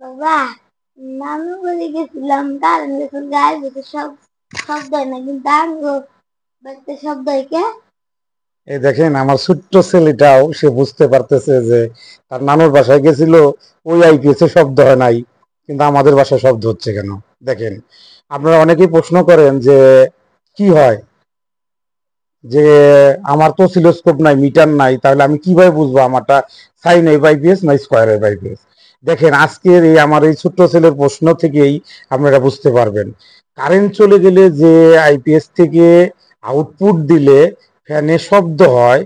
বাবা, নানু বাড়ি গেছিলাম, কারেন্ট গেছিল, গায়ে বসে সব শব্দ হয় না, কিন্তু আঙ্গো বাড়িতে শব্দ হয় কে? এই দেখেন আমার ছোট্ট ছেলেটাও সে বুঝতে পারতেছে যে তার নানুর বাসায় গেছিল, ওই আইপিএস এ শব্দ হয় নাই, কিন্তু আমাদের বাসায় শব্দ হচ্ছে কেন। দেখেন, আপনারা অনেকেই প্রশ্ন করেন যে কি হয়, যে আমার তো অসিলোস্কোপ নাই, মিটার নাই, তাহলে আমি কিভাবে বুঝবো আমারটা সাইন ওয়েভ আইপিএস না স্কয়ার ওয়েভ আইপিএস। দেখেন, আজকের এই আমার এই ছোট্ট ছেলের প্রশ্ন থেকেই আপনারা বুঝতে পারবেন। কারেন্ট চলে গেলে যে আইপিএস থেকে আউটপুট দিলে ফ্যানে শব্দ হয়,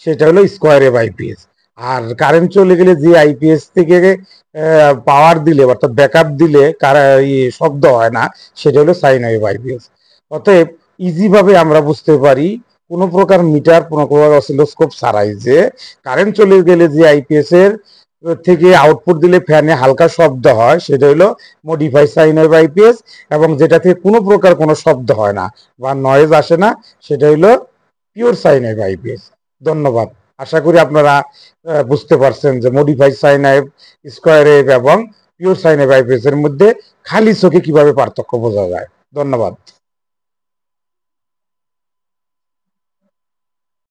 সেটা হলো স্কয়ার ওয়েভ আইপিএস। আর কারেন্ট চলে গেলে যে আইপিএস থেকে পাওয়ার দিলে অর্থাৎ ব্যাকআপ দিলে শব্দ হয় না, সেটা হলো সাইন ওয়েভ আইপিএস। অতএব ইজি ভাবে আমরা বুঝতে পারি কোনো প্রকার মিটার, কোনো প্রকার অসিলোস্কোপ ছাড়াই, যে কারেন্ট চলে গেলে যে আইপিএস এর থেকে আউটপুট দিলে ফ্যানে হালকা শব্দ হয়, সেটা হলো মডিফাই সাইন ওয়েভ আইপিএস। এবং যেটা থেকে কোনো প্রকার কোনো শব্দ হয় না বা নয়েজ আসে না, সেটা হলো পিওর সাইন ওয়েভ আইপিএস। ধন্যবাদ। আশা করি আপনারা বুঝতে পারছেন যে modify sine wave, square wave এবং পিওর সাইন ওয়েভ আইপিএস এর মধ্যে খালি চোখে কিভাবে পার্থক্য বোঝা যায়। ধন্যবাদ।